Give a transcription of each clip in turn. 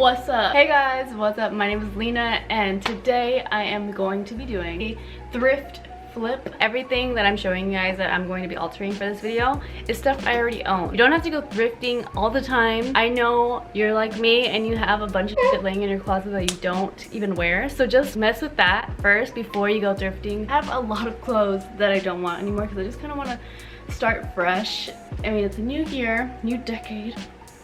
What's up? Hey guys, what's up? My name is Lena and today I am going to be doing a thrift flip. Everything that I'm showing you guys that I'm going to be altering for this video is stuff I already own. You don't have to go thrifting all the time. I know you're like me and you have a bunch of shit laying in your closet that you don't even wear. So just mess with that first before you go thrifting. I have a lot of clothes that I don't want anymore because I just kind of want to start fresh. I mean, it's a new year, new decade.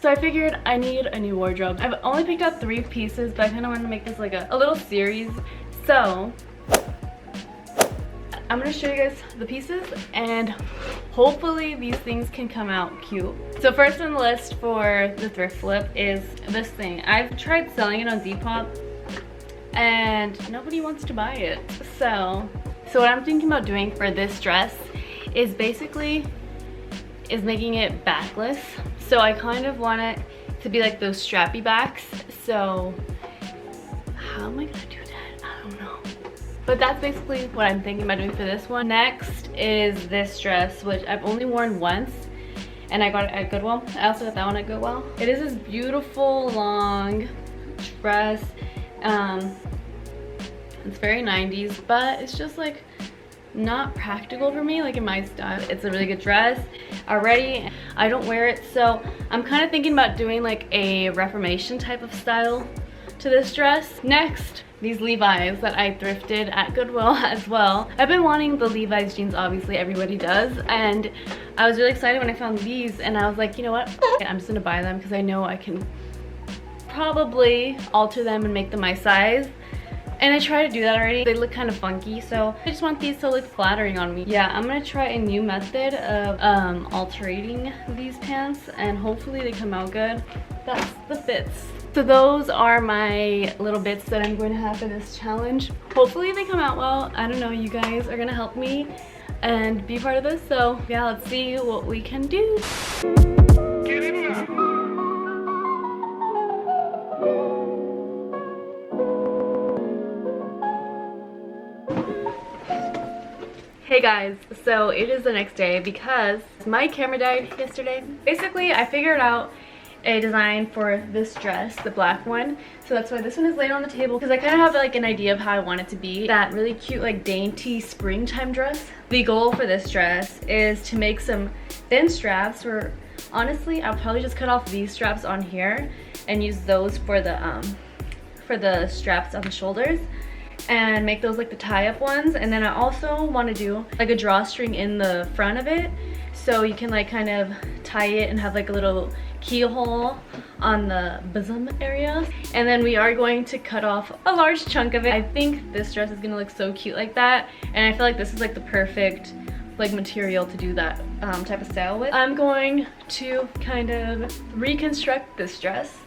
So I figured I need a new wardrobe. I've only picked out 3 pieces, but I kind of want to make this like a little series. So I'm going to show you guys the pieces and hopefully these things can come out cute. So first on the list for the thrift flip is this thing. I've tried selling it on Depop and nobody wants to buy it. So what I'm thinking about doing for this dress is basically making it backless. So I kind of want it to be like those strappy backs. So how am I gonna do that? I don't know. But that's basically what I'm thinking about doing for this one. Next is this dress, which I've only worn once and I got it at Goodwill. I also got that one at Goodwill. It is this beautiful long dress. It's very 90s, but it's just like not practical for me, like in my style. It's a really good dress already. I don't wear it, so I'm kind of thinking about doing like a Reformation type of style to this dress. Next, these Levi's that I thrifted at Goodwill as well. I've been wanting the Levi's jeans, obviously everybody does, and I was really excited when I found these and I was like, you know what, I'm just gonna buy them because I know I can probably alter them and make them my size. And I tried to do that already. They look kind of funky, so I just want these to look flattering on me. Yeah, I'm gonna try a new method of altering these pants and hopefully they come out good. That's the fits. So those are my little bits that I'm going to have for this challenge. Hopefully they come out well. I don't know, you guys are gonna help me and be part of this. So yeah, let's see what we can do. Get in there. Hey guys, so it is the next day because my camera died yesterday. Basically, I figured out a design for this dress, the black one. So that's why this one is laid on the table because I kind of have like an idea of how I want it to be. That really cute like dainty springtime dress. The goal for this dress is to make some thin straps where honestly, I'll probably just cut off these straps on here and use those for the straps on the shoulders and make those like the tie-up ones. And then I also want to do like a drawstring in the front of it so you can like kind of tie it and have like a little keyhole on the bosom area. And then we are going to cut off a large chunk of it. I think this dress is gonna look so cute like that, and I feel like this is like the perfect like material to do that type of style with. I'm going to kind of reconstruct this dress.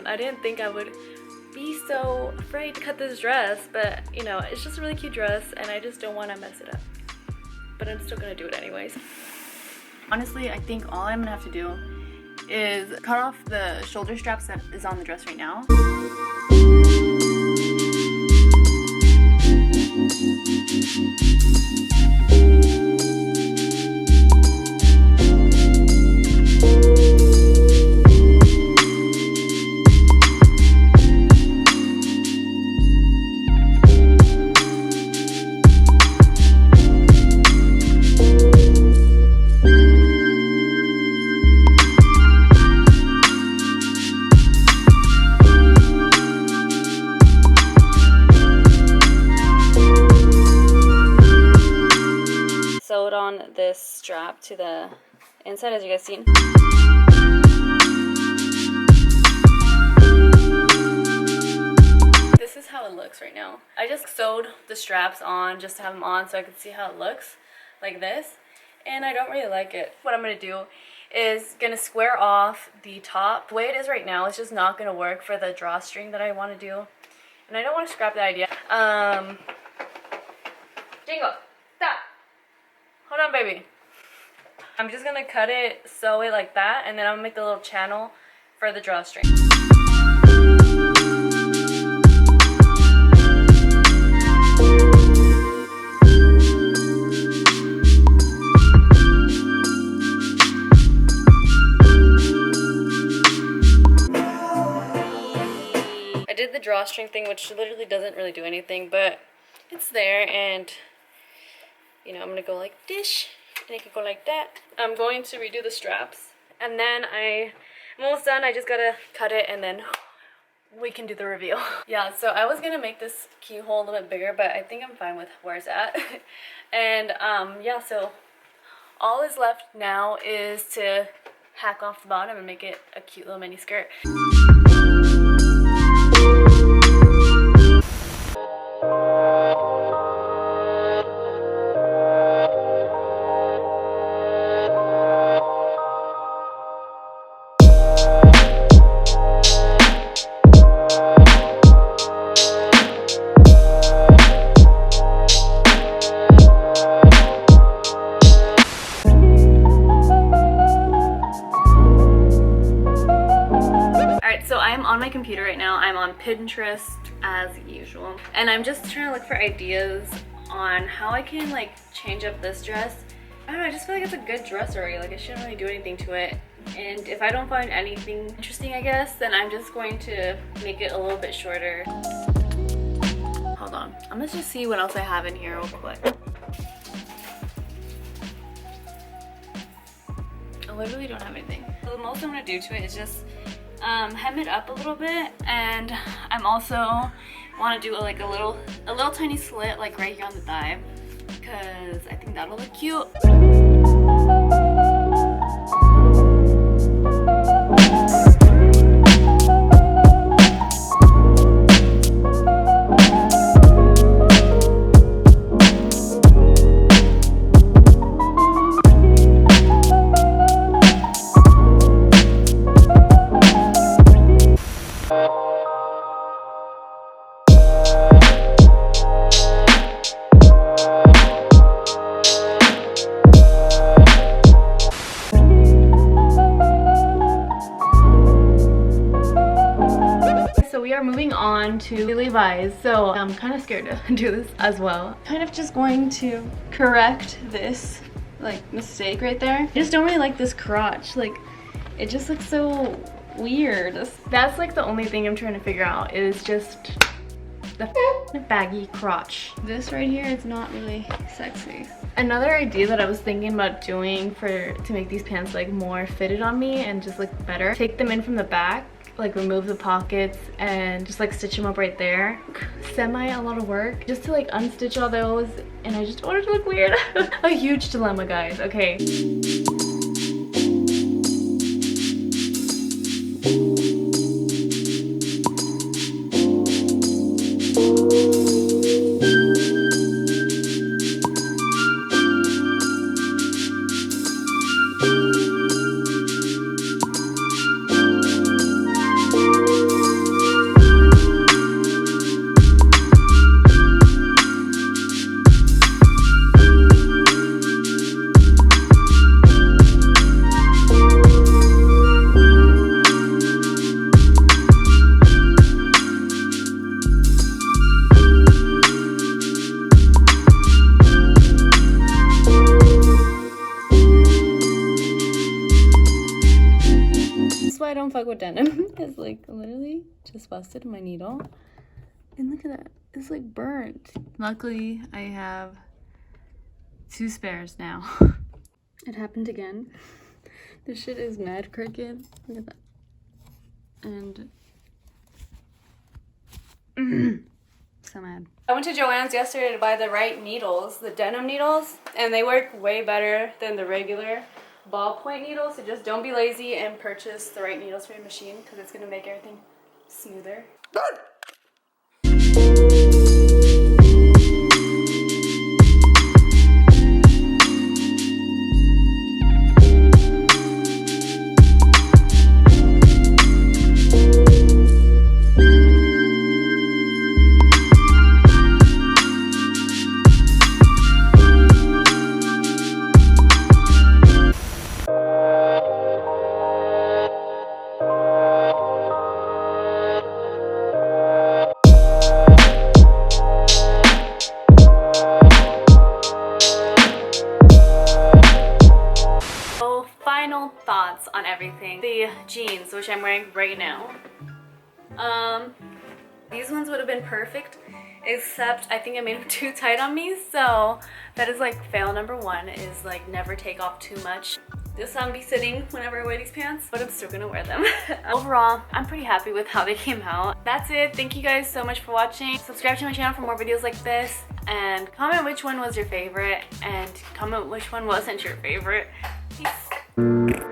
I didn't think I would be so afraid to cut this dress, but you know, it's just a really cute dress and I just don't want to mess it up. But I'm still gonna do it anyways. Honestly, I think all I'm gonna have to do is cut off the shoulder straps that is on the dress right now. Sewed on this strap to the inside, as you guys seen. This is how it looks right now. I just sewed the straps on just to have them on so I could see how it looks like this, and I don't really like it. What I'm gonna do is gonna square off the top. The way it is right now, it's just not gonna work for the drawstring that I want to do, and I don't want to scrap that idea. Jingle, stop. Hold on, baby. I'm just gonna cut it, sew it like that, and then I'm gonna make the little channel for the drawstring. did the drawstring thing, which literally doesn't really do anything, but it's there, and you know, I'm gonna go like this, and it can go like that. I'm going to redo the straps, and then I'm almost done. I just gotta cut it, and then we can do the reveal. Yeah, so I was gonna make this keyhole a little bit bigger, but I think I'm fine with where it's at. And yeah, so all is left now is to hack off the bottom and make it a cute little mini skirt. On my computer right now. I'm on Pinterest as usual, and I'm just trying to look for ideas on how I can like change up this dress. I don't know, I just feel like it's a good dress already. Like I shouldn't really do anything to it, and if I don't find anything interesting, I guess, then I'm just going to make it a little bit shorter. Hold on, I'm gonna just see what else I have in here real quick. I literally don't have anything. So the most I'm gonna do to it is just hem it up a little bit, and I'm also want to do like a little tiny slit like right here on the thigh, because I think that'll look cute. Moving on to Levi's, so I'm kind of scared to do this as well. Kind of just going to correct this like mistake right there. I just don't really like this crotch, like it just looks so weird. That's like the only thing I'm trying to figure out, is just the baggy crotch. This right here is not really sexy. Another idea that I was thinking about doing to make these pants like more fitted on me and just look better, take them in from the back, like remove the pockets and just like stitch them up right there. A lot of work just to like unstitch all those, and I just don't want it to look weird. A huge dilemma, guys. Okay. I don't fuck with denim, because like literally just busted my needle, and look at that, it's like burnt. Luckily I have 2 spares now. It happened again. This shit is mad crooked. Look at that. And so mad. I went to Joann's yesterday to buy the right needles, the denim needles, and they work way better than the regular ballpoint needles. So just don't be lazy and purchase the right needles for your machine, because it's going to make everything smoother. Thoughts on everything. The jeans, which I'm wearing right now. These ones would have been perfect, except I think I made them too tight on me. So that is like fail number one, is like never take off too much. This be sitting whenever I wear these pants, but I'm still gonna wear them. Overall, I'm pretty happy with how they came out. That's it. Thank you guys so much for watching. Subscribe to my channel for more videos like this, and comment which one was your favorite, and comment which one wasn't your favorite. Peace.